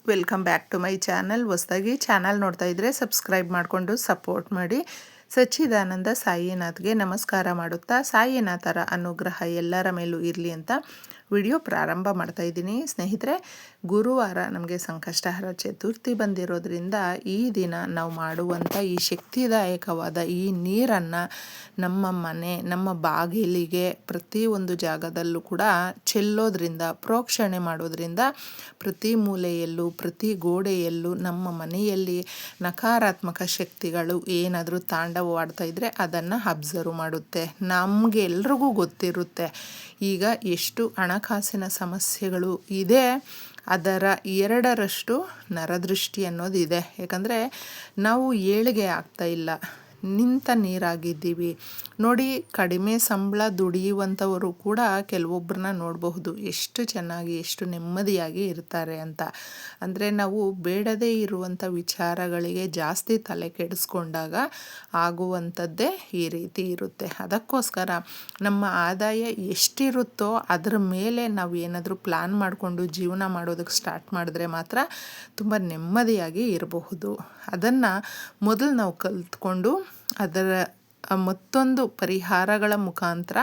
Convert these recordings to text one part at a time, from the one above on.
Welcome back to my channel. ಹೊಸದಾಗಿ channel ನೋಡ್ತಾ ಇದ್ದರೆ ಸಬ್ಸ್ಕ್ರೈಬ್ ಮಾಡಿಕೊಂಡು ಸಪೋರ್ಟ್ ಮಾಡಿ. ಸಚ್ಚಿದಾನಂದ ಸಾಯಿನಾಥ್ಗೆ ನಮಸ್ಕಾರ ಮಾಡುತ್ತಾ ಸಾಯಿನಾಥರ ಅನುಗ್ರಹ ಎಲ್ಲರ ಮೇಲೂ ಇರಲಿ ಅಂತ ವಿಡಿಯೋ ಪ್ರಾರಂಭ ಮಾಡ್ತಾ ಇದ್ದೀನಿ. ಸ್ನೇಹಿತರೆ, ಗುರುವಾರ ನಮಗೆ ಸಂಕಷ್ಟಹರ ಚತುರ್ಥಿ ಬಂದಿರೋದ್ರಿಂದ ಈ ದಿನ ನಾವು ಮಾಡುವಂಥ ಈ ಶಕ್ತಿದಾಯಕವಾದ ಈ ನೀರನ್ನು ನಮ್ಮ ಮನೆ, ನಮ್ಮ ಬಾಗಿಲಿಗೆ, ಪ್ರತಿಯೊಂದು ಜಾಗದಲ್ಲೂ ಕೂಡ ಚೆಲ್ಲೋದ್ರಿಂದ, ಪ್ರೋಕ್ಷಣೆ ಮಾಡೋದ್ರಿಂದ ಪ್ರತಿ ಮೂಲೆಯಲ್ಲೂ, ಪ್ರತಿ ಗೋಡೆಯಲ್ಲೂ ನಮ್ಮ ಮನೆಯಲ್ಲಿ ನಕಾರಾತ್ಮಕ ಶಕ್ತಿಗಳು ಏನಾದರೂ ತಾಂಡವವಾಡ್ತಾ ಇದ್ದರೆ ಅದನ್ನು ಅಬ್ಸರ್ವ್ ಮಾಡುತ್ತೆ. ನಮಗೆ ಎಲ್ರಿಗೂ ಗೊತ್ತಿರುತ್ತೆ ಈಗ ಎಷ್ಟು ಹಣಕಾಸಿನ ಸಮಸ್ಯೆಗಳು ಇದೆ, ಅದರ 2ರಷ್ಟು ನರದೃಷ್ಟಿ ಅನ್ನೋದಿದೆ. ಯಾಕಂದರೆ ನಾವು ಏಳಿಗೆ ಆಗ್ತಾ ಇಲ್ಲ, ನಿಂತ ನೀರಾಗಿದ್ದೀವಿ ನೋಡಿ. ಕಡಿಮೆ ಸಂಬಳ ದುಡಿಯುವಂಥವರು ಕೂಡ ಕೆಲವೊಬ್ಬರನ್ನ ನೋಡಬಹುದು ಎಷ್ಟು ಚೆನ್ನಾಗಿ, ಎಷ್ಟು ನೆಮ್ಮದಿಯಾಗಿ ಇರ್ತಾರೆ ಅಂತ. ಅಂದರೆ ನಾವು ಬೇಡದೇ ಇರುವಂಥ ವಿಚಾರಗಳಿಗೆ ಜಾಸ್ತಿ ತಲೆ ಕೆಡಿಸ್ಕೊಂಡಾಗ ಆಗುವಂಥದ್ದೇ ಈ ರೀತಿ ಇರುತ್ತೆ. ಅದಕ್ಕೋಸ್ಕರ ನಮ್ಮ ಆದಾಯ ಎಷ್ಟಿರುತ್ತೋ ಅದರ ಮೇಲೆ ನಾವು ಏನಾದರೂ ಪ್ಲ್ಯಾನ್ ಮಾಡಿಕೊಂಡು ಜೀವನ ಮಾಡೋದಕ್ಕೆ ಸ್ಟಾರ್ಟ್ ಮಾಡಿದ್ರೆ ಮಾತ್ರ ತುಂಬ ನೆಮ್ಮದಿಯಾಗಿ ಇರಬಹುದು. ಅದನ್ನು ಮೊದಲು ನಾವು ಕಲಿತ್ಕೊಂಡು ಅದರ ಮತ್ತೊಂದು ಪರಿಹಾರಗಳ ಮುಖಾಂತರ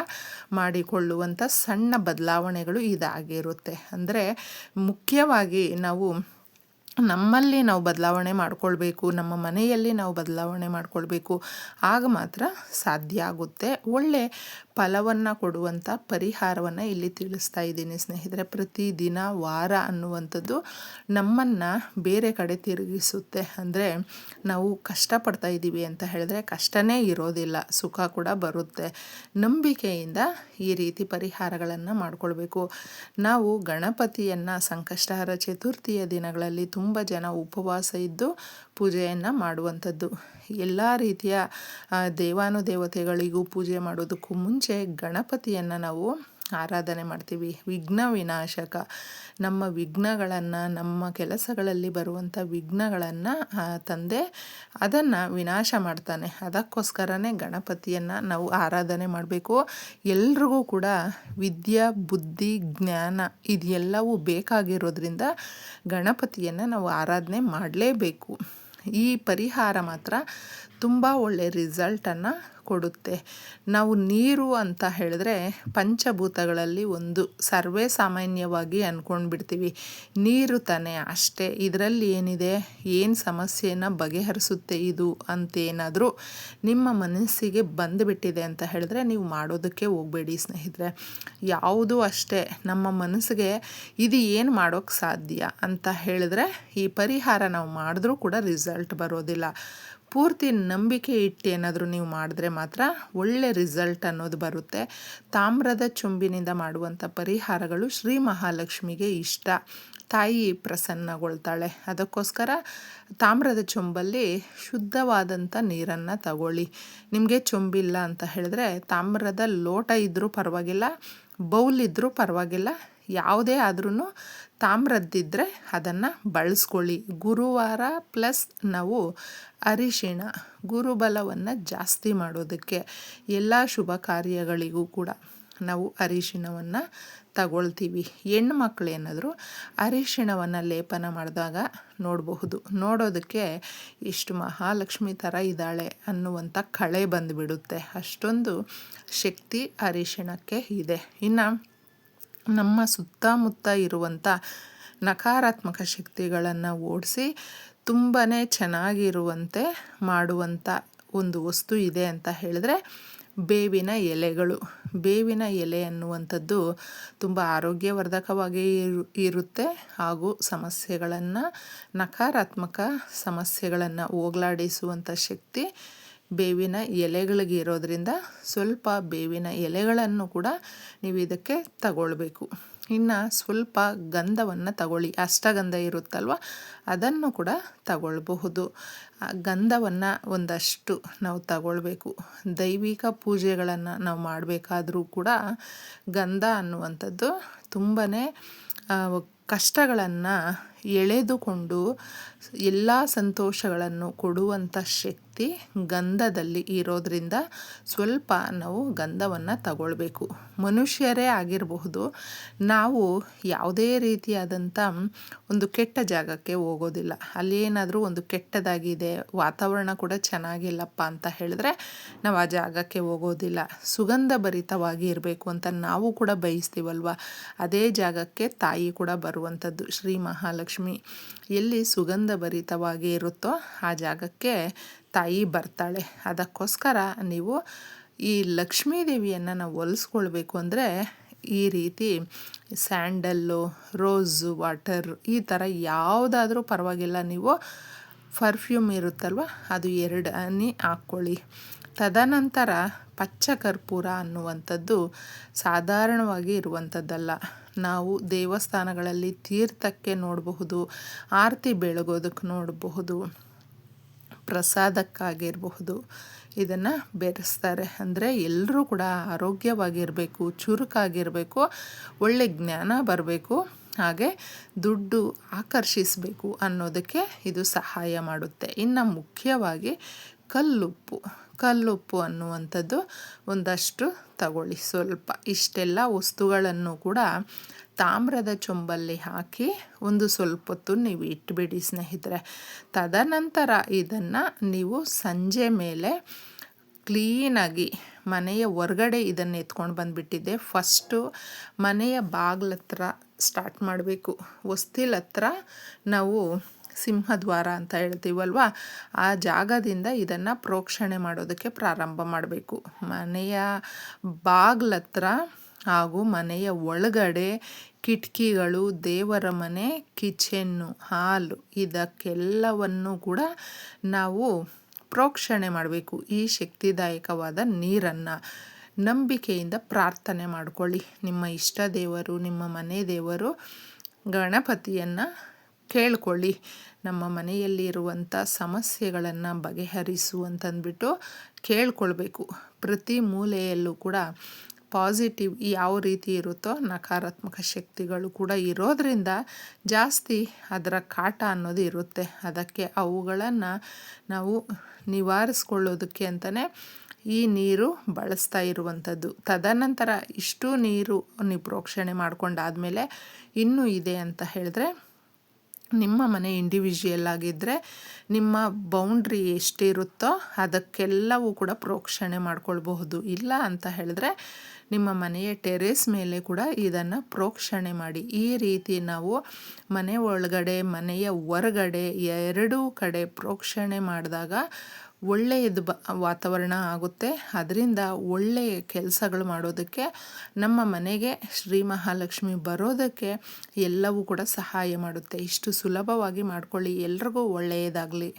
ಮಾಡಿಕೊಳ್ಳುವಂಥ ಸಣ್ಣ ಬದಲಾವಣೆಗಳು ಇದಾಗಿರುತ್ತೆ. ಅಂದರೆ ಮುಖ್ಯವಾಗಿ ನಮ್ಮಲ್ಲಿ ನಾವು ಬದಲಾವಣೆ ಮಾಡಿಕೊಳ್ಬೇಕು, ನಮ್ಮ ಮನೆಯಲ್ಲಿ ನಾವು ಬದಲಾವಣೆ ಮಾಡಿಕೊಳ್ಬೇಕು. ಆಗ ಮಾತ್ರ ಸಾಧ್ಯ ಆಗುತ್ತೆ. ಒಳ್ಳೆ ಫಲವನ್ನು ಕೊಡುವಂಥ ಪರಿಹಾರವನ್ನು ಇಲ್ಲಿ ತಿಳಿಸ್ತಾ ಇದ್ದೀನಿ ಸ್ನೇಹಿತರೆ. ಪ್ರತಿದಿನ, ವಾರ ಅನ್ನುವಂಥದ್ದು ನಮ್ಮನ್ನು ಬೇರೆ ಕಡೆ ತಿರುಗಿಸುತ್ತೆ. ಅಂದರೆ ನಾವು ಕಷ್ಟಪಡ್ತಾ ಇದ್ದೀವಿ ಅಂತ ಹೇಳಿದ್ರೆ ಕಷ್ಟನೇ ಇರೋದಿಲ್ಲ, ಸುಖ ಕೂಡ ಬರುತ್ತೆ. ನಂಬಿಕೆಯಿಂದ ಈ ರೀತಿ ಪರಿಹಾರಗಳನ್ನು ಮಾಡಿಕೊಳ್ಬೇಕು. ನಾವು ಗಣಪತಿಯನ್ನು ಸಂಕಷ್ಟಹರ ಚತುರ್ಥಿಯ ದಿನಗಳಲ್ಲಿ ತುಂಬ ಜನ ಉಪವಾಸ ಇದ್ದು ಪೂಜೆಯನ್ನು ಮಾಡುವಂಥದ್ದು. ಎಲ್ಲ ರೀತಿಯ ದೇವಾನುದೇವತೆಗಳಿಗೂ ಪೂಜೆ ಮಾಡೋದಕ್ಕೂ ಮುಂಚೆ ಗಣಪತಿಯನ್ನು ನಾವು ಆರಾಧನೆ ಮಾಡ್ತೀವಿ. ವಿಘ್ನ ವಿನಾಶಕ, ನಮ್ಮ ವಿಘ್ನಗಳನ್ನು, ನಮ್ಮ ಕೆಲಸಗಳಲ್ಲಿ ಬರುವಂಥ ವಿಘ್ನಗಳನ್ನು ತಂದೆ ಅದನ್ನು ವಿನಾಶ ಮಾಡ್ತಾನೆ. ಅದಕ್ಕೋಸ್ಕರನೇ ಗಣಪತಿಯನ್ನು ನಾವು ಆರಾಧನೆ ಮಾಡಬೇಕು. ಎಲ್ರಿಗೂ ಕೂಡ ವಿದ್ಯೆ, ಬುದ್ಧಿ, ಜ್ಞಾನ ಇದೆಲ್ಲವೂ ಬೇಕಾಗಿರೋದ್ರಿಂದ ಗಣಪತಿಯನ್ನು ನಾವು ಆರಾಧನೆ ಮಾಡಲೇಬೇಕು. ಈ ಪರಿಹಾರ ಮಾತ್ರ ತುಂಬ ಒಳ್ಳೆಯ ರಿಸಲ್ಟನ್ನು ಕೊಡುತ್ತೆ. ನಾವು ನೀರು ಅಂತ ಹೇಳಿದ್ರೆ ಪಂಚಭೂತಗಳಲ್ಲಿ ಒಂದು, ಸರ್ವೇ ಸಾಮಾನ್ಯವಾಗಿ ಅಂದ್ಕೊಂಡು ಬಿಡ್ತೀವಿ ನೀರು ತಾನೆ ಅಷ್ಟೇ, ಇದರಲ್ಲಿ ಏನಿದೆ, ಏನು ಸಮಸ್ಯೆಯನ್ನು ಬಗೆಹರಿಸುತ್ತೆ ಇದು ಅಂತೇನಾದರೂ ನಿಮ್ಮ ಮನಸ್ಸಿಗೆ ಬಂದುಬಿಟ್ಟಿದೆ ಅಂತ ಹೇಳಿದ್ರೆ ನೀವು ಮಾಡೋದಕ್ಕೆ ಹೋಗಬೇಡಿ ಸ್ನೇಹಿತರೆ. ಯಾವುದೂ ಅಷ್ಟೇ ನಮ್ಮ ಮನಸ್ಸಿಗೆ ಇದು ಏನು ಮಾಡೋಕ್ಕೆ ಸಾಧ್ಯ ಅಂತ ಹೇಳಿದ್ರೆ ಈ ಪರಿಹಾರ ನಾವು ಮಾಡಿದ್ರೂ ಕೂಡ ರಿಸಲ್ಟ್ ಬರೋದಿಲ್ಲ. ಪೂರ್ತಿ ನಂಬಿಕೆ ಇಟ್ಟು ಏನಾದರೂ ನೀವು ಮಾಡಿದ್ರೆ ಮಾತ್ರ ಒಳ್ಳೆ ರಿಸಲ್ಟ್ ಅನ್ನೋದು ಬರುತ್ತೆ. ತಾಮ್ರದ ಚೊಂಬಿನಿಂದ ಮಾಡುವಂಥ ಪರಿಹಾರಗಳು ಶ್ರೀ ಮಹಾಲಕ್ಷ್ಮಿಗೆ ಇಷ್ಟ, ತಾಯಿ ಪ್ರಸನ್ನಗೊಳ್ತಾಳೆ. ಅದಕ್ಕೋಸ್ಕರ ತಾಮ್ರದ ಚೊಂಬಲ್ಲಿ ಶುದ್ಧವಾದಂಥ ನೀರನ್ನು ತಗೊಳ್ಳಿ. ನಿಮಗೆ ಚೊಂಬಿಲ್ಲ ಅಂತ ಹೇಳಿದ್ರೆ ತಾಮ್ರದ ಲೋಟ ಇದ್ದರೂ ಪರವಾಗಿಲ್ಲ, ಬೌಲ್ ಇದ್ದರೂ ಪರವಾಗಿಲ್ಲ, ಯಾವುದೇ ಆದ್ರೂ ತಾಮ್ರದ್ದಿದ್ದರೆ ಅದನ್ನು ಬಳಸ್ಕೊಳ್ಳಿ. ಗುರುವಾರ ಪ್ಲಸ್ ನಾವು ಅರಿಶಿಣ, ಗುರುಬಲವನ್ನು ಜಾಸ್ತಿ ಮಾಡೋದಕ್ಕೆ ಎಲ್ಲ ಶುಭ ಕಾರ್ಯಗಳಿಗೂ ಕೂಡ ನಾವು ಅರಿಶಿಣವನ್ನು ತಗೊಳ್ತೀವಿ. ಹೆಣ್ಮಕ್ಳು ಏನಾದರೂ ಅರಿಶಿಣವನ್ನು ಲೇಪನ ಮಾಡಿದಾಗ ನೋಡಬಹುದು, ನೋಡೋದಕ್ಕೆ ಇಷ್ಟು ಮಹಾಲಕ್ಷ್ಮಿ ಥರ ಇದ್ದಾಳೆ ಅನ್ನುವಂಥ ಕಳೆ ಬಂದುಬಿಡುತ್ತೆ. ಅಷ್ಟೊಂದು ಶಕ್ತಿ ಅರಿಶಿಣಕ್ಕೆ ಇದೆ. ಇನ್ನು ನಮ್ಮ ಸುತ್ತಮುತ್ತ ಇರುವಂಥ ನಕಾರಾತ್ಮಕ ಶಕ್ತಿಗಳನ್ನು ಓಡಿಸಿ ತುಂಬಾ ಚೆನ್ನಾಗಿರುವಂತೆ ಮಾಡುವಂಥ ಒಂದು ವಸ್ತು ಇದೆ ಅಂತ ಹೇಳಿದ್ರೆ ಬೇವಿನ ಎಲೆಗಳು. ಬೇವಿನ ಎಲೆ ಅನ್ನುವಂಥದ್ದು ತುಂಬ ಆರೋಗ್ಯವರ್ಧಕವಾಗಿ ಇರುತ್ತೆ ಹಾಗೂ ಸಮಸ್ಯೆಗಳನ್ನು, ನಕಾರಾತ್ಮಕ ಸಮಸ್ಯೆಗಳನ್ನು ಹೋಗಲಾಡಿಸುವಂಥ ಶಕ್ತಿ ಬೇವಿನ ಎಲೆಗಳಿಗೆ ಇರೋದ್ರಿಂದ ಸ್ವಲ್ಪ ಬೇವಿನ ಎಲೆಗಳನ್ನು ಕೂಡ ನೀವು ಇದಕ್ಕೆ ತಗೊಳ್ಬೇಕು. ಇನ್ನು ಸ್ವಲ್ಪ ಗಂಧವನ್ನು ತಗೊಳ್ಳಿ, ಅಷ್ಟಗಂಧ ಇರುತ್ತಲ್ವ ಅದನ್ನು ಕೂಡ ತಗೊಳ್ಬಹುದು. ಗಂಧವನ್ನು ಒಂದಷ್ಟು ನಾವು ತಗೊಳ್ಬೇಕು. ದೈವಿಕ ಪೂಜೆಗಳನ್ನು ನಾವು ಮಾಡಬೇಕಾದ್ರೂ ಕೂಡ ಗಂಧ ಅನ್ನುವಂಥದ್ದು ತುಂಬಾ ಕಷ್ಟಗಳನ್ನು ಎಳೆದುಕೊಂಡು ಎಲ್ಲ ಸಂತೋಷಗಳನ್ನು ಕೊಡುವಂಥ ಶಕ್ತಿ ಶಕ್ತಿ ಗಂಧದಲ್ಲಿ ಇರೋದ್ರಿಂದ ಸ್ವಲ್ಪ ನಾವು ಗಂಧವನ್ನು ತಗೊಳ್ಬೇಕು. ಮನುಷ್ಯರೇ ಆಗಿರಬಹುದು, ನಾವು ಯಾವುದೇ ರೀತಿಯಾದಂಥ ಒಂದು ಕೆಟ್ಟ ಜಾಗಕ್ಕೆ ಹೋಗೋದಿಲ್ಲ. ಅಲ್ಲಿ ಏನಾದರೂ ಒಂದು ಕೆಟ್ಟದಾಗಿದೆ, ವಾತಾವರಣ ಕೂಡ ಚೆನ್ನಾಗಿಲ್ಲಪ್ಪ ಅಂತ ಹೇಳಿದ್ರೆ ನಾವು ಆ ಜಾಗಕ್ಕೆ ಹೋಗೋದಿಲ್ಲ. ಸುಗಂಧ ಭರಿತವಾಗಿ ಇರಬೇಕು ಅಂತ ನಾವು ಕೂಡ ಬಯಸ್ತೀವಲ್ವ. ಅದೇ ಜಾಗಕ್ಕೆ ತಾಯಿ ಕೂಡ ಬರುವಂಥದ್ದು. ಶ್ರೀ ಮಹಾಲಕ್ಷ್ಮಿ ಎಲ್ಲಿ ಸುಗಂಧ ಭರಿತವಾಗಿ ಇರುತ್ತೋ ಆ ಜಾಗಕ್ಕೆ ತಾಯಿ ಬರ್ತಾಳೆ. ಅದಕ್ಕೋಸ್ಕರ ನೀವು ಈ ಲಕ್ಷ್ಮೀ ದೇವಿಯನ್ನು ನಾವು ಒಲಿಸ್ಕೊಳ್ಬೇಕು ಅಂದರೆ ಈ ರೀತಿ ಸ್ಯಾಂಡಲ್ಲು, ರೋಸು ವಾಟರ್ ಈ ಥರ ಯಾವುದಾದ್ರೂ ಪರವಾಗಿಲ್ಲ, ನೀವು ಪರ್ಫ್ಯೂಮ್ ಇರುತ್ತಲ್ವ ಅದು 2 ಹನಿ ಹಾಕ್ಕೊಳ್ಳಿ. ತದನಂತರ ಪಚ್ಚ ಕರ್ಪೂರ ಅನ್ನುವಂಥದ್ದು ಸಾಧಾರಣವಾಗಿ ಇರುವಂಥದ್ದಲ್ಲ. ನಾವು ದೇವಸ್ಥಾನಗಳಲ್ಲಿ ತೀರ್ಥಕ್ಕೆ ನೋಡಬಹುದು, ಆರತಿ ಬೆಳಗೋದಕ್ಕೆ ನೋಡಬಹುದು, ಪ್ರಸಾದಕ್ಕಾಗಿರಬಹುದು ಇದನ್ನು ಬೆರೆಸ್ತಾರೆ. ಅಂದರೆ ಎಲ್ಲರೂ ಕೂಡ ಆರೋಗ್ಯವಾಗಿರಬೇಕು, ಚುರುಕಾಗಿರಬೇಕು, ಒಳ್ಳೆ ಜ್ಞಾನ ಬರಬೇಕು, ಹಾಗೆ ದುಡ್ಡು ಆಕರ್ಷಿಸಬೇಕು ಅನ್ನೋದಕ್ಕೆ ಇದು ಸಹಾಯ ಮಾಡುತ್ತೆ. ಇನ್ನು ಮುಖ್ಯವಾಗಿ ಕಲ್ಲುಪ್ಪು ಅನ್ನುವಂಥದ್ದು ಒಂದಷ್ಟು ತಗೊಳ್ಳಿ ಸ್ವಲ್ಪ. ಇಷ್ಟೆಲ್ಲ ವಸ್ತುಗಳನ್ನು ಕೂಡ ತಾಮ್ರದ ಚೊಂಬಲ್ಲಿ ಹಾಕಿ ಒಂದು ಸ್ವಲ್ಪ ಹೊತ್ತು ನೀವು ಇಟ್ಬಿಡಿ ಸ್ನೇಹಿತರೆ. ತದನಂತರ ಇದನ್ನು ನೀವು ಸಂಜೆ ಮೇಲೆ ಕ್ಲೀನಾಗಿ ಮನೆಯ ಹೊರಗಡೆ ಇದನ್ನು ಎತ್ಕೊಂಡು ಬಂದುಬಿಟ್ಟಿದ್ದೆ. ಫಸ್ಟು ಮನೆಯ ಬಾಗಿಲತ್ರ ಸ್ಟಾರ್ಟ್ ಮಾಡಬೇಕು. ಹೊಸ್ತಿಲ ಹತ್ರ ನಾವು ಸಿಂಹದ್ವಾರ ಅಂತ ಹೇಳ್ತೀವಲ್ವ, ಆ ಜಾಗದಿಂದ ಇದನ್ನು ಪ್ರೋಕ್ಷಣೆ ಮಾಡೋದಕ್ಕೆ ಪ್ರಾರಂಭ ಮಾಡಬೇಕು. ಮನೆಯ ಬಾಗಿಲತ್ರ ಹಾಗೂ ಮನೆಯ ಒಳಗಡೆ ಕಿಟಕಿಗಳು, ದೇವರ ಮನೆ, ಕಿಚನ್ನು, ಹಾಲು ಇದಕ್ಕೆಲ್ಲವನ್ನು ಕೂಡ ನಾವು ಪ್ರೋಕ್ಷಣೆ ಮಾಡಬೇಕು. ಈ ಶಕ್ತಿದಾಯಕವಾದ ನೀರನ್ನು ನಂಬಿಕೆಯಿಂದ ಪ್ರಾರ್ಥನೆ ಮಾಡಿಕೊಳ್ಳಿ. ನಿಮ್ಮ ಇಷ್ಟ ದೇವರು, ನಿಮ್ಮ ಮನೆ ದೇವರು ಗಣಪತಿಯನ್ನು ಕೇಳ್ಕೊಳ್ಳಿ. ನಮ್ಮ ಮನೆಯಲ್ಲಿ ಇರುವಂಥ ಸಮಸ್ಯೆಗಳನ್ನು ಬಗೆಹರಿಸು ಅಂತಂದ್ಬಿಟ್ಟು ಕೇಳ್ಕೊಳ್ಬೇಕು. ಪ್ರತಿ ಮೂಲೆಯಲ್ಲೂ ಕೂಡ ಪಾಸಿಟಿವ್ ಯಾವ ರೀತಿ ಇರುತ್ತೋ ನಕಾರಾತ್ಮಕ ಶಕ್ತಿಗಳು ಕೂಡ ಇರೋದರಿಂದ ಜಾಸ್ತಿ ಅದರ ಕಾಟ ಅನ್ನೋದು ಇರುತ್ತೆ. ಅದಕ್ಕೆ ಅವುಗಳನ್ನು ನಾವು ನಿವಾರಿಸ್ಕೊಳ್ಳೋದಕ್ಕೆ ಅಂತಲೇ ಈ ನೀರು ಬಳಸ್ತಾ ಇರುವಂಥದ್ದು. ತದನಂತರ ಇಷ್ಟು ನೀರು ನೀವು ಪ್ರೋಕ್ಷಣೆ ಮಾಡ್ಕೊಂಡಾದಮೇಲೆ ಇನ್ನೂ ಇದೆ ಅಂತ ಹೇಳಿದ್ರೆ, ನಿಮ್ಮ ಮನೆ ಇಂಡಿವಿಜುವಲ್ ಆಗಿದ್ದರೆ ನಿಮ್ಮ ಬೌಂಡ್ರಿ ಎಷ್ಟಿರುತ್ತೋ ಅದಕ್ಕೆಲ್ಲವೂ ಕೂಡ ಪ್ರೋಕ್ಷಣೆ ಮಾಡ್ಕೊಳ್ಬಹುದು. ಇಲ್ಲ ಅಂತ ಹೇಳಿದ್ರೆ ನಿಮ್ಮ ಮನೆಯ ಟೆರೇಸ್ ಮೇಲೆ ಕೂಡ ಇದನ್ನು ಪ್ರೋಕ್ಷಣೆ ಮಾಡಿ. ಈ ರೀತಿ ನಾವು ಮನೆ ಒಳಗಡೆ ಮನೆಯ ಹೊರಗಡೆ ಎರಡೂ ಕಡೆ ಪ್ರೋಕ್ಷಣೆ ಮಾಡಿದಾಗ ಒಳ್ಳೆಯದು ವಾತಾವರಣ ಆಗುತ್ತೆ. ಅದರಿಂದ ಒಳ್ಳೆಯ ಕೆಲಸಗಳು ಮಾಡೋದಕ್ಕೆ, ನಮ್ಮ ಮನೆಗೆ ಶ್ರೀ ಮಹಾಲಕ್ಷ್ಮಿ ಬರೋದಕ್ಕೆ ಎಲ್ಲವೂ ಕೂಡ ಸಹಾಯ ಮಾಡುತ್ತೆ. ಇಷ್ಟು ಸುಲಭವಾಗಿ ಮಾಡ್ಕೊಳ್ಳಿ. ಎಲ್ರಿಗೂ ಒಳ್ಳೆಯದಾಗಲಿ.